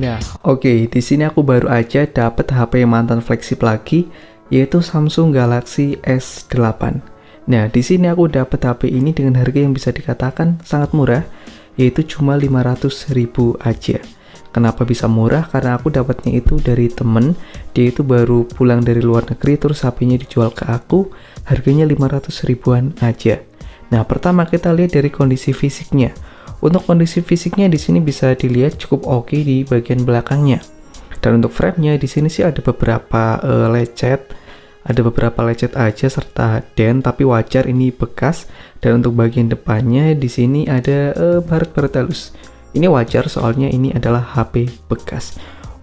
Nah, oke, di sini aku baru aja dapet HP mantan flagship lagi, yaitu Samsung Galaxy S8. Nah, di sini aku dapet HP ini dengan harga yang bisa dikatakan sangat murah, yaitu cuma 500.000 aja. Kenapa bisa murah? Karena aku dapatnya itu dari temen, dia itu baru pulang dari luar negeri, terus HP-nya dijual ke aku, harganya 500 ribuan aja. Nah, pertama kita lihat dari kondisi fisiknya. Untuk kondisi fisiknya di sini bisa dilihat cukup oke di bagian belakangnya. Dan untuk frame-nya di sini sih ada beberapa lecet, aja serta dent, tapi wajar ini bekas. Dan untuk bagian depannya di sini ada baret-baret halus. Ini wajar soalnya ini adalah HP bekas.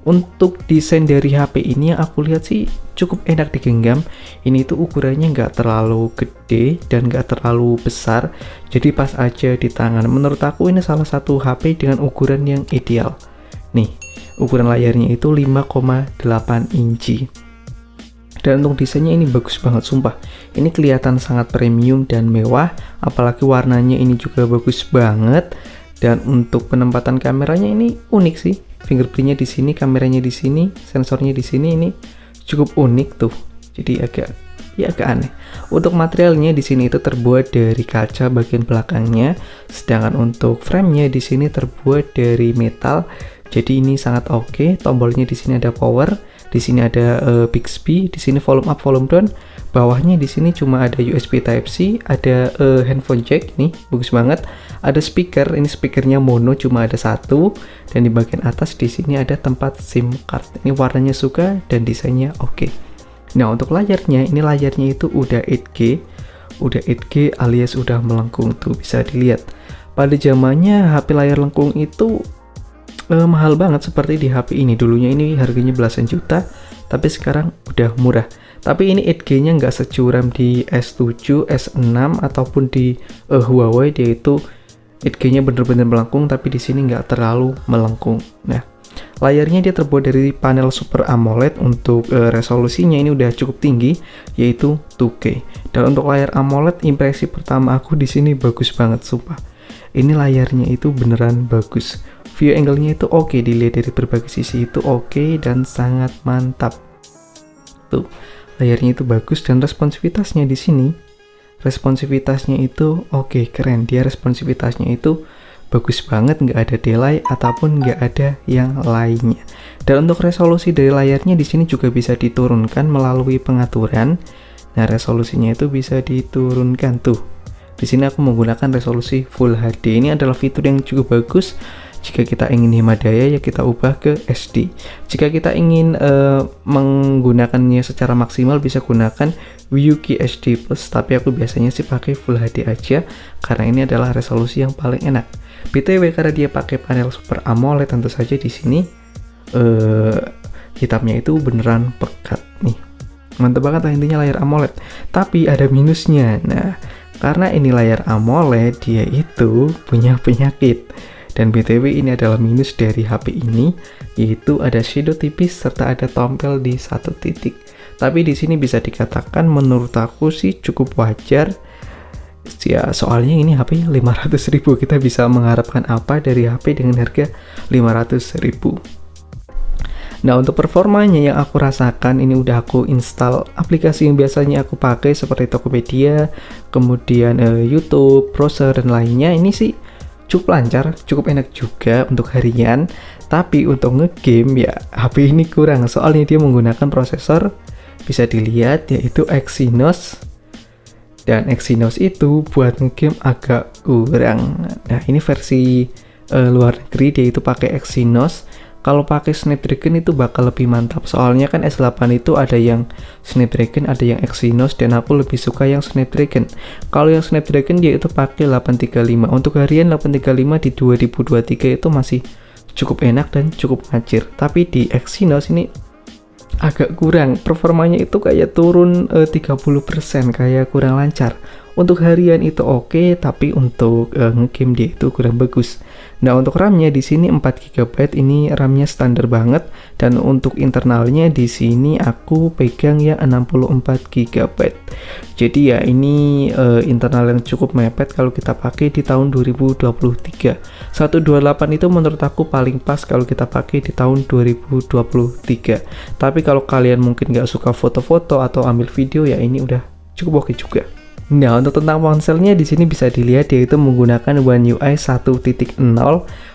Untuk desain dari HP ini yang aku lihat sih cukup enak digenggam. Ini tuh ukurannya nggak terlalu gede dan nggak terlalu besar, jadi pas aja di tangan. Menurut aku ini salah satu HP dengan ukuran yang ideal. Nih, ukuran layarnya itu 5,8 inci. Dan untuk desainnya ini bagus banget, sumpah. Ini kelihatan sangat premium dan mewah, apalagi warnanya ini juga bagus banget. Dan untuk penempatan kameranya ini unik sih. Fingerprintnya di sini, kameranya di sini, sensornya di sini, ini cukup unik tuh. Jadi agak aneh. Untuk materialnya di sini itu terbuat dari kaca bagian belakangnya, sedangkan untuk frame-nya di sini terbuat dari metal. Jadi ini sangat oke. Tombolnya di sini ada power, di sini ada Bixby, di sini volume up, volume down. Bawahnya di sini cuma ada USB Type C, ada handphone jack, nih bagus banget. Ada speaker, ini speakernya mono cuma ada satu, dan di bagian atas di sini ada tempat SIM card. Ini warnanya suka dan desainnya oke. Nah, untuk layarnya, ini layarnya itu udah 8K alias udah melengkung tuh, bisa dilihat. Pada zamannya HP layar lengkung itu mahal banget seperti di HP ini. Dulunya ini harganya belasan juta, tapi sekarang udah murah. Tapi ini 8K-nya nggak securam di S7, S6 ataupun di Huawei, dia itu 8K-nya bener-bener melengkung, tapi di sini nggak terlalu melengkung. Nah, layarnya dia terbuat dari panel Super AMOLED. Untuk resolusinya ini udah cukup tinggi, yaitu 2K. Dan untuk layar AMOLED, impresi pertama aku di sini bagus banget, sumpah. Ini layarnya itu beneran bagus. View angle-nya itu oke, dilihat dari berbagai sisi itu oke dan sangat mantap. Tuh, layarnya itu bagus dan responsivitasnya di sini. Responsivitasnya itu oke, keren. Dia responsivitasnya itu bagus banget, nggak ada delay ataupun nggak ada yang lainnya. Dan untuk resolusi dari layarnya di sini juga bisa diturunkan melalui pengaturan. Nah, resolusinya itu bisa diturunkan tuh. Di sini aku menggunakan resolusi Full HD. Ini adalah fitur yang cukup bagus. Jika kita ingin hemat daya, ya kita ubah ke SD. Jika kita ingin menggunakannya secara maksimal, bisa gunakan VUQ HD+, tapi aku biasanya sih pakai Full HD aja, karena ini adalah resolusi yang paling enak. BTW, karena dia pakai panel Super AMOLED, tentu saja di sini hitamnya itu beneran pekat nih. Mantap banget lah intinya layar AMOLED. Tapi ada minusnya. Nah, karena ini layar AMOLED, dia itu punya penyakit. Dan BTW ini adalah minus dari HP ini, yaitu ada shadow tipis serta ada tompel di satu titik. Tapi di sini bisa dikatakan menurut aku sih cukup wajar. Ya, soalnya ini HP 500.000, kita bisa mengharapkan apa dari HP dengan harga 500.000. Nah, untuk performanya yang aku rasakan, ini udah aku install aplikasi yang biasanya aku pakai seperti Tokopedia, kemudian YouTube, browser dan lainnya. Ini sih cukup lancar, cukup enak juga untuk harian. Tapi untuk ngegame ya HP ini kurang, soalnya dia menggunakan prosesor, bisa dilihat yaitu Exynos. Dan Exynos itu buat ngegame agak kurang. Nah, ini versi luar negeri, dia itu pakai Exynos. Kalau pakai Snapdragon itu bakal lebih mantap, soalnya kan S8 itu ada yang Snapdragon, ada yang Exynos, dan aku lebih suka yang Snapdragon. Kalau yang Snapdragon dia itu pakai 835. Untuk harian 835 di 2023 itu masih cukup enak dan cukup ngacir. Tapi di Exynos ini agak kurang, performanya itu kayak turun 30%, kayak kurang lancar. Untuk harian itu oke, tapi untuk ngegame dia itu kurang bagus. Nah, untuk RAM-nya di sini 4 GB, ini RAM-nya standar banget, dan untuk internalnya di sini aku pegang ya 64 GB. Jadi ya ini internal yang cukup mepet kalau kita pakai di tahun 2023. 128 itu menurut aku paling pas kalau kita pakai di tahun 2023. Tapi kalau kalian mungkin nggak suka foto-foto atau ambil video, ya ini udah cukup oke juga. Nah, untuk tentang ponselnya di sini bisa dilihat yaitu menggunakan One UI 1.0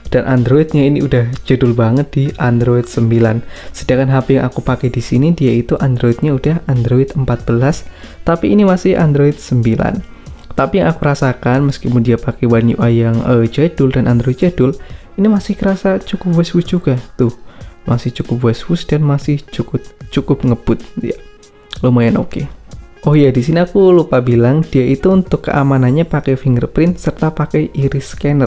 dan Androidnya ini udah jadul banget di Android 9. Sedangkan HP yang aku pakai di sini dia itu Androidnya udah Android 14, tapi ini masih Android 9. Tapi yang aku rasakan meskipun dia pakai One UI yang jadul dan Android jadul, ini masih kerasa cukup was-was juga tuh. Masih cukup was-was dan masih cukup ngebut ya. Lumayan oke. Oh iya, di sini aku lupa bilang dia itu untuk keamanannya pakai fingerprint serta pakai iris scanner.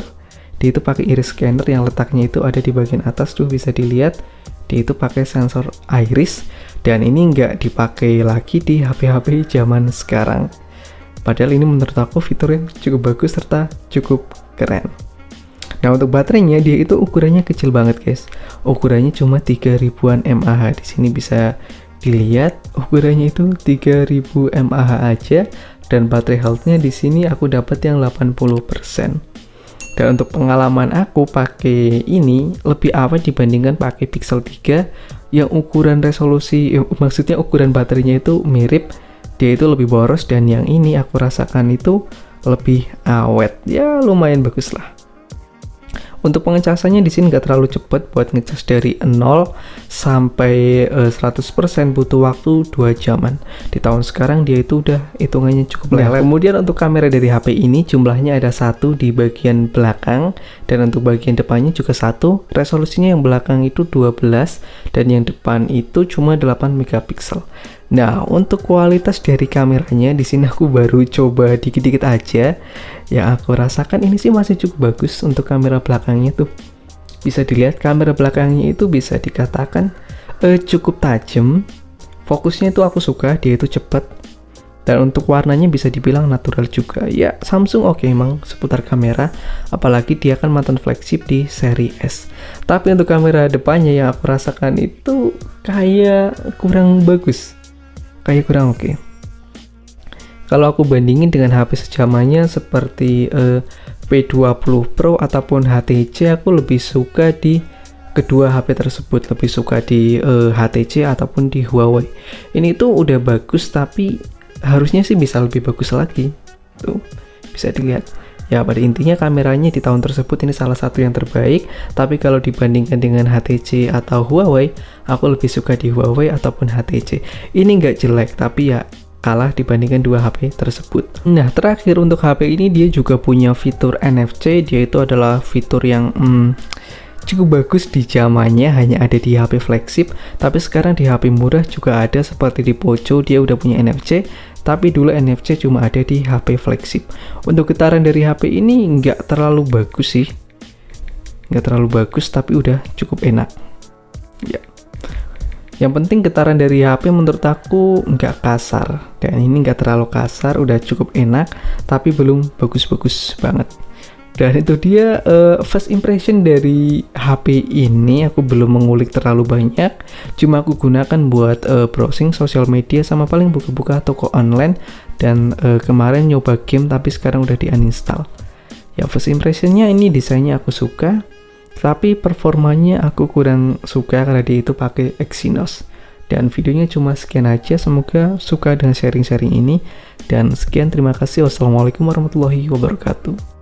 Dia itu pakai iris scanner yang letaknya itu ada di bagian atas tuh, bisa dilihat. Dia itu pakai sensor iris dan ini nggak dipakai lagi di HP-HP zaman sekarang. Padahal ini menurut aku fitur yang cukup bagus serta cukup keren. Nah, untuk baterainya dia itu ukurannya kecil banget guys. Ukurannya cuma 3000-an mAh. Di sini bisa dilihat ukurannya itu 3000 mAh aja, dan baterai health-nya di sini aku dapat yang 80%. Dan untuk pengalaman aku pakai ini lebih awet dibandingkan pakai Pixel 3 yang ukuran resolusi maksudnya ukuran baterainya itu mirip, dia itu lebih boros, dan yang ini aku rasakan itu lebih awet. Ya lumayan bagus lah. Untuk pengecasannya di sini nggak terlalu cepet, buat ngecas dari 0 sampai 100% butuh waktu 2 jaman. Di tahun sekarang dia itu udah hitungannya cukup lelet. Kemudian untuk kamera dari HP ini jumlahnya ada 1 di bagian belakang, dan untuk bagian depannya juga 1. Resolusinya yang belakang itu 12 dan yang depan itu cuma 8 megapiksel. Nah, untuk kualitas dari kameranya di sini aku baru coba dikit-dikit aja. Yang aku rasakan ini sih masih cukup bagus untuk kamera belakangnya tuh. Bisa dilihat kamera belakangnya itu bisa dikatakan cukup tajam. Fokusnya itu aku suka, dia itu cepet. Dan untuk warnanya bisa dibilang natural juga. Ya, Samsung oke emang seputar kamera, apalagi dia kan mantan flagship di seri S. Tapi untuk kamera depannya yang aku rasakan itu kayak kurang bagus. Kayak kurang oke. Kalau aku bandingin dengan HP sejamannya seperti P20 Pro ataupun HTC, aku lebih suka di kedua HP tersebut, lebih suka di HTC ataupun di Huawei. Ini tuh udah bagus, tapi harusnya sih bisa lebih bagus lagi. Tuh, bisa dilihat. Ya, pada intinya kameranya di tahun tersebut ini salah satu yang terbaik, tapi kalau dibandingkan dengan HTC atau Huawei, aku lebih suka di Huawei ataupun HTC. Ini nggak jelek, tapi ya kalah dibandingkan dua HP tersebut. Nah, terakhir untuk HP ini dia juga punya fitur NFC, dia itu adalah fitur yang cukup bagus di zamannya, hanya ada di HP flagship, tapi sekarang di HP murah juga ada, seperti di Poco dia udah punya NFC, tapi dulu NFC cuma ada di HP flagship. Untuk getaran dari HP ini nggak terlalu bagus sih, nggak terlalu bagus, tapi udah cukup enak ya. Yang penting getaran dari HP menurut aku nggak kasar, dan ini nggak terlalu kasar, udah cukup enak, tapi belum bagus-bagus banget. Dan itu dia first impression dari HP ini. Aku belum mengulik terlalu banyak, cuma aku gunakan buat browsing sosial media sama paling buka-buka toko online, dan kemarin nyoba game tapi sekarang udah di uninstall. Ya, first impressionnya ini desainnya aku suka, tapi performanya aku kurang suka karena dia itu pakai Exynos. Dan videonya cuma sekian aja, semoga suka dengan sharing-sharing ini, dan sekian, terima kasih. Wassalamualaikum warahmatullahi wabarakatuh.